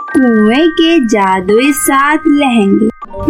कुएं के जादुई 7 लहंगे।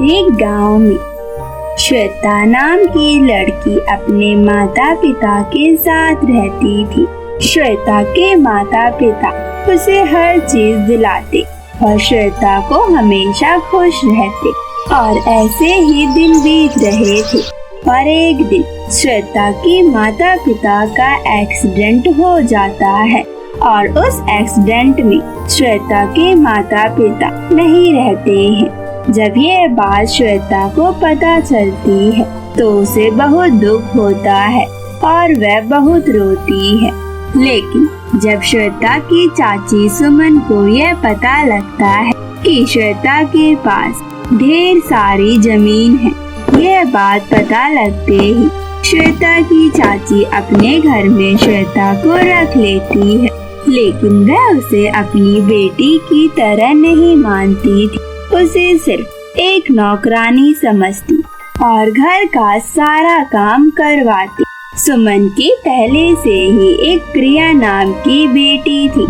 एक गांव में श्वेता नाम की लड़की अपने माता पिता के साथ रहती थी। श्वेता के माता पिता उसे हर चीज दिलाते और श्वेता को हमेशा खुश रहते और ऐसे ही दिन बीत रहे थे। और एक दिन श्वेता के माता पिता का एक्सीडेंट हो जाता है और उस एक्सीडेंट में श्वेता के माता पिता नहीं रहते हैं। जब ये बात श्वेता को पता चलती है तो उसे बहुत दुख होता है और वह बहुत रोती है। लेकिन जब श्वेता की चाची सुमन को यह पता लगता है कि श्वेता के पास ढेर सारी जमीन है, यह बात पता लगते ही श्वेता की चाची अपने घर में श्वेता को रख लेती है। लेकिन वह उसे अपनी बेटी की तरह नहीं मानती थी, उसे सिर्फ एक नौकरानी समझती और घर का सारा काम करवाती। सुमन की पहले से ही एक प्रिया नाम की बेटी थी,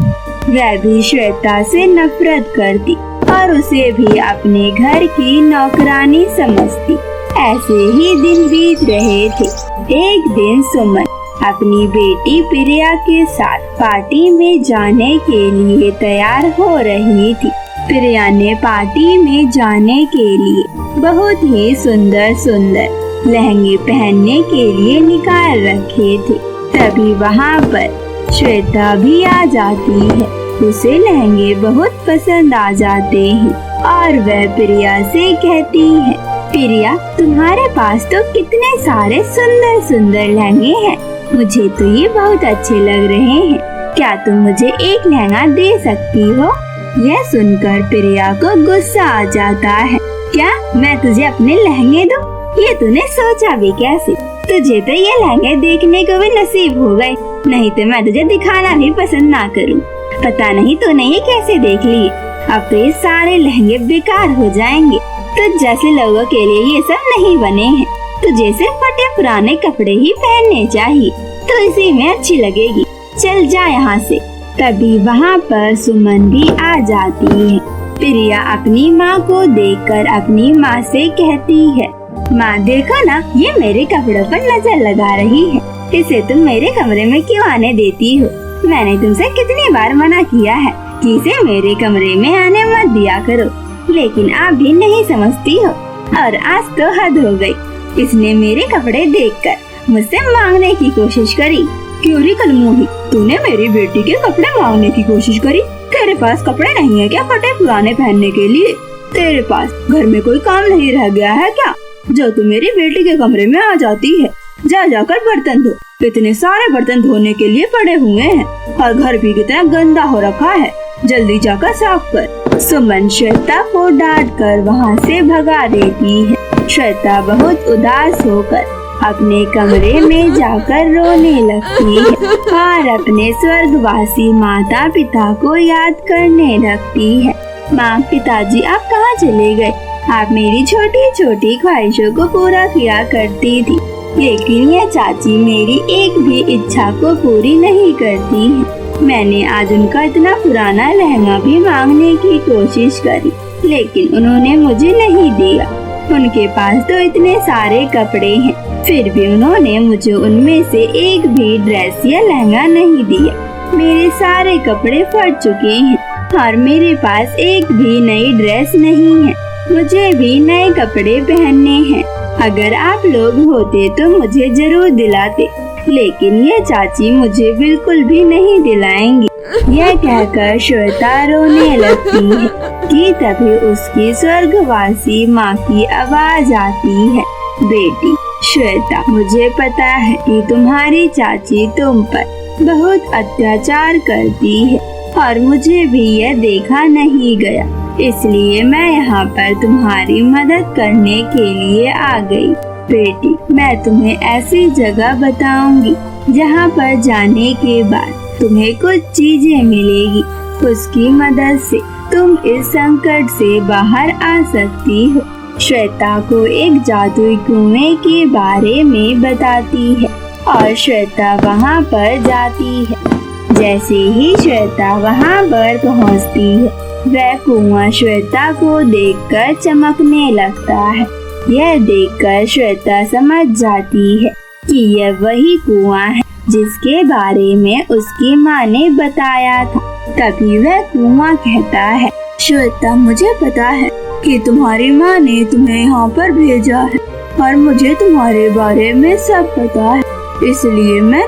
वह भी श्वेता से नफरत करती और उसे भी अपने घर की नौकरानी समझती। ऐसे ही दिन बीत रहे थे। एक दिन सुमन अपनी बेटी प्रिया के साथ पार्टी में जाने के लिए तैयार हो रही थी। प्रिया ने पार्टी में जाने के लिए बहुत ही सुंदर सुंदर लहंगे पहनने के लिए निकाल रखे थे। तभी वहाँ पर श्वेता भी आ जाती है। उसे लहंगे बहुत पसंद आ जाते हैं और वह प्रिया से कहती है, प्रिया तुम्हारे पास तो कितने सारे सुंदर सुंदर लहंगे हैं, मुझे तो ये बहुत अच्छे लग रहे हैं, क्या तुम मुझे एक लहंगा दे सकती हो? यह सुनकर प्रिया को गुस्सा आ जाता है। क्या मैं तुझे अपने लहंगे दूं? ये तूने सोचा भी कैसे? तुझे तो ये लहंगे देखने को भी नसीब हो गए, नहीं तो मैं तुझे दिखाना भी पसंद ना करूं। पता नहीं तूने ये कैसे देख लिए, अब तो ये सारे लहंगे बेकार हो जाएंगे। तुझ जैसे लोगों के लिए ये सब नहीं बने हैं, तुझे सिर्फ फटे पुराने कपड़े ही पहनने चाहिए, तो इसी में अच्छी लगेगी, चल जा यहाँ से। तभी वहाँ पर सुमन भी आ जाती है। प्रिया अपनी माँ को देखकर अपनी माँ से कहती है, माँ देखो ना, ये मेरे कपड़ों पर नजर लगा रही है, इसे तुम मेरे कमरे में क्यों आने देती हो? मैंने तुमसे कितनी बार मना किया है कि इसे मेरे कमरे में आने मत दिया करो, लेकिन आप भी नहीं समझती हो और आज तो हद हो गई। इसने मेरे कपड़े देखकर मुझसे मांगने की कोशिश करी। क्यों रे कलमुही, तूने मेरी बेटी के कपड़े मांगने की कोशिश करी? तेरे पास कपड़े नहीं है क्या फटे पुराने पहनने के लिए? तेरे पास घर में कोई काम नहीं रह गया है क्या जो तू मेरी बेटी के कमरे में आ जाती है? जा जाकर बर्तन धो, इतने सारे बर्तन धोने के लिए पड़े हुए हैं और घर भी कितना गंदा हो रखा है, जल्दी जाकर साफ कर। सुमन श्वेता को डांट कर वहाँ से भगा देती है। श्वेता बहुत उदास होकर अपने कमरे में जाकर रोने लगती है और अपने स्वर्गवासी माता पिता को याद करने लगती है। माँ, पिताजी आप कहाँ चले गए? आप मेरी छोटी छोटी ख्वाहिशों को पूरा किया करती थी, लेकिन यह चाची मेरी एक भी इच्छा को पूरी नहीं करती है। मैंने आज उनका इतना पुराना लहंगा भी मांगने की कोशिश करी, लेकिन उन्होंने मुझे नहीं दिया। उनके पास तो इतने सारे कपड़े हैं, फिर भी उन्होंने मुझे उनमें से एक भी ड्रेस या लहंगा नहीं दिया। मेरे सारे कपड़े फट चुके हैं और मेरे पास एक भी नई ड्रेस नहीं है। मुझे भी नए कपड़े पहनने हैं। अगर आप लोग होते तो मुझे जरूर दिलाते, लेकिन ये चाची मुझे बिल्कुल भी नहीं दिलाएंगी। यह कहकर श्वेता रोने लगती है कि तभी उसकी स्वर्गवासी माँ की आवाज आती है, बेटी श्वेता, मुझे पता है कि तुम्हारी चाची तुम पर बहुत अत्याचार करती है और मुझे भी यह देखा नहीं गया, इसलिए मैं यहाँ पर तुम्हारी मदद करने के लिए आ गई। बेटी, मैं तुम्हें ऐसी जगह बताऊंगी जहाँ पर जाने के बाद तुम्हें कुछ चीजें मिलेगी, उसकी मदद से तुम इस संकट से बाहर आ सकती हो। श्वेता को एक जादुई कुएं के बारे में बताती है और श्वेता वहाँ पर जाती है। जैसे ही श्वेता वहाँ पर पहुँचती है, वह कुआं श्वेता को देखकर चमकने लगता है। यह देखकर श्वेता समझ जाती है कि यह वही कुआं है जिसके बारे में उसकी माँ ने बताया था। तभी वह कुआं कहता है, श्वेता, मुझे पता है कि तुम्हारी माँ ने तुम्हें यहाँ पर भेजा है और मुझे तुम्हारे बारे में सब पता है, इसलिए मैं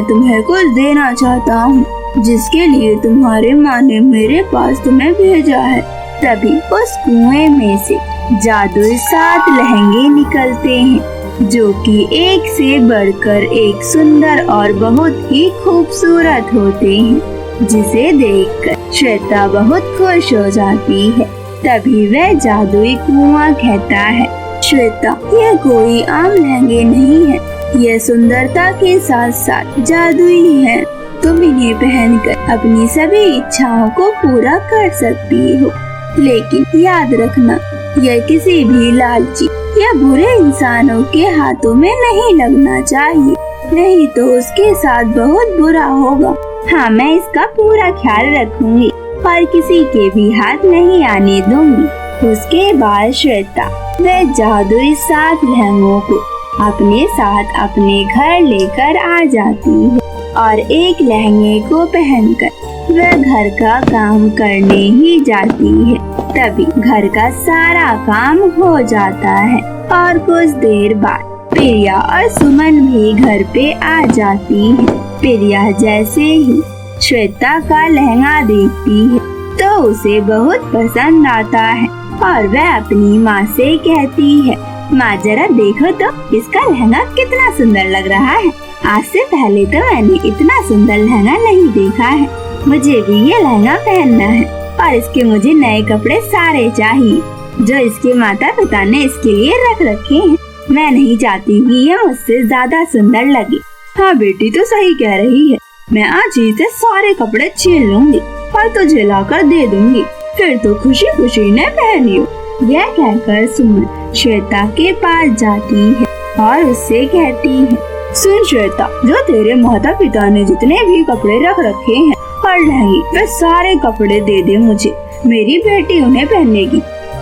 तुम्हें कुछ देना चाहता हूँ जिसके लिए तुम्हारी माँ ने मेरे पास तुम्हें भेजा है। तभी उस कुएं में से जादुई 7 लहंगे निकलते हैं जो कि एक से बढ़कर एक सुंदर और बहुत ही खूबसूरत होते हैं, जिसे देखकर श्वेता बहुत खुश हो जाती है। तभी वह जादुई कुआं कहता है, श्वेता, यह कोई आम लहंगे नहीं है, यह सुंदरता के साथ साथ जादुई है। तुम इन्हें पहनकर अपनी सभी इच्छाओं को पूरा कर सकती हो, लेकिन याद रखना यह किसी भी लालची या बुरे इंसानों के हाथों में नहीं लगना चाहिए, नहीं तो उसके साथ बहुत बुरा होगा। हाँ, मैं इसका पूरा ख्याल रखूंगी और किसी के भी हाथ नहीं आने दूंगी। उसके बाद श्वेता वह जादुई 7 लहंगों को अपने साथ अपने घर लेकर आ जाती है और एक लहंगे को पहनकर वह घर का काम करने ही जाती है। तभी घर का सारा काम हो जाता है और कुछ देर बाद प्रिया और सुमन भी घर पे आ जाती है। प्रिया जैसे ही श्वेता का लहंगा देखती है तो उसे बहुत पसंद आता है और वह अपनी माँ से कहती है, माँ, जरा देखो तो इसका लहंगा कितना सुंदर लग रहा है। आज से पहले तो मैंने इतना सुंदर लहंगा नहीं देखा है। मुझे भी ये लहंगा पहनना है और इसके मुझे नए कपड़े सारे चाहिए जो इसके माता पिता ने इसके लिए रख रखे हैं। मैं नहीं चाहती कि ये मुझसे ज्यादा सुंदर लगे। हाँ बेटी तो सही कह रही है, मैं आज ही से सारे कपड़े छीन लूंगी और तुझे लाकर दे दूंगी, फिर तो खुशी खुशी ने पहनियो। यह कहकर सुमन श्वेता के पास जाती है और उससे कहती है, सुन श्वेता, जो तेरे माता पिता ने जितने भी कपड़े रख रखे हैं और लहंगे, वे सारे कपड़े दे दे मुझे, मेरी बेटी उन्हें पहनेगी।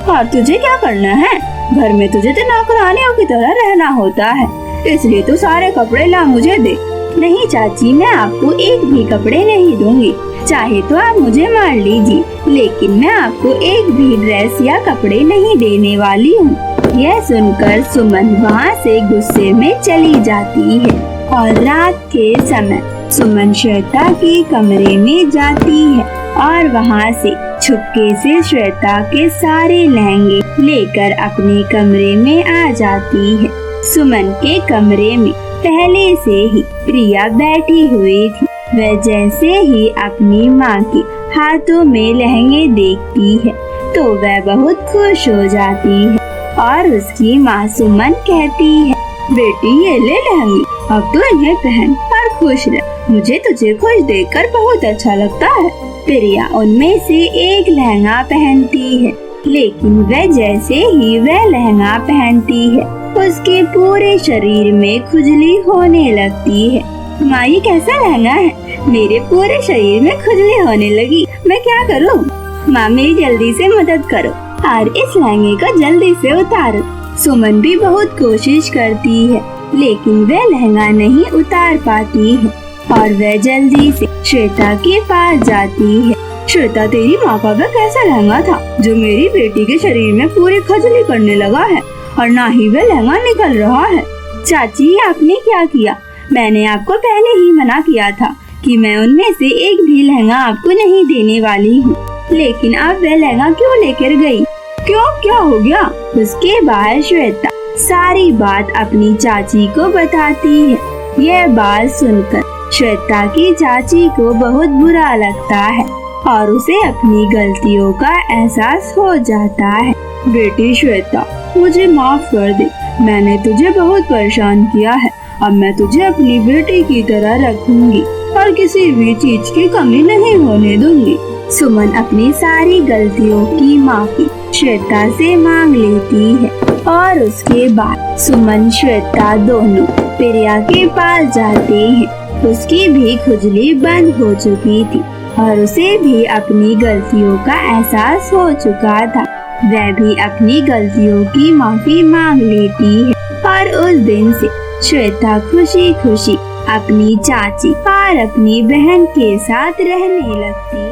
और तुझे क्या करना है? घर में तुझे तो नौकरानियों की तरह रहना होता है, इसलिए तू सारे कपड़े ला मुझे दे। नहीं चाची, मैं आपको एक भी कपड़े नहीं दूंगी, चाहे तो आप मुझे मार लीजिए, लेकिन मैं आपको एक भी ड्रेस या कपड़े नहीं देने वाली हूँ। यह सुनकर सुमन वहाँ से गुस्से में चली जाती है और रात के समय सुमन श्वेता के कमरे में जाती है और वहाँ से छुपके से श्वेता के सारे लहंगे लेकर अपने कमरे में आ जाती है। सुमन के कमरे में पहले से ही प्रिया बैठी हुई थी। वह जैसे ही अपनी माँ के हाथों में लहंगे देखती है तो वह बहुत खुश हो जाती है और उसकी माँ सुमन कहती है, बेटी ये ले लहंगे, अब तो इन्हें पहन और खुश रह, मुझे तुझे खुश देखकर बहुत अच्छा लगता है। प्रिया उनमें से एक लहंगा पहनती है, लेकिन वह जैसे ही वह लहंगा पहनती है उसके पूरे शरीर में खुजली होने लगती है। माँ, ये कैसा लहंगा है? मेरे पूरे शरीर में खुजली होने लगी, मैं क्या करूँ? माँ, मेरी जल्दी से मदद करो और इस लहंगे को जल्दी से उतारो। सुमन भी बहुत कोशिश करती है, लेकिन वह लहंगा नहीं उतार पाती है और वह जल्दी से श्वेता के पास जाती है। श्वेता, तेरी माँ का वह कैसा लहंगा था जो मेरी बेटी के शरीर में पूरी खुजली करने लगा है और ना ही वह लहंगा निकल रहा है। चाची, आपने क्या किया? मैंने आपको पहले ही मना किया था कि मैं उनमें से एक भी लहंगा आपको नहीं देने वाली हूँ, लेकिन आप वह लहंगा क्यों लेकर गई? क्यों, क्या हो गया? उसके बाद श्वेता सारी बात अपनी चाची को बताती है। यह बात सुनकर श्वेता की चाची को बहुत बुरा लगता है और उसे अपनी गलतियों का एहसास हो जाता है। बेटी श्वेता, मुझे माफ कर दे, मैंने तुझे बहुत परेशान किया है। अब मैं तुझे अपनी बेटी की तरह रखूंगी और किसी भी चीज की कमी नहीं होने दूंगी। सुमन अपनी सारी गलतियों की माफी श्वेता से मांग लेती है और उसके बाद सुमन श्वेता दोनों प्रिया के पास जाते हैं। उसकी भी खुजली बंद हो चुकी थी और उसे भी अपनी गलतियों का एहसास हो चुका था। वह भी अपनी गलतियों की माफी मांग लेती है और उस दिन से श्वेता खुशी खुशी अपनी चाची और अपनी बहन के साथ रहने लगती है।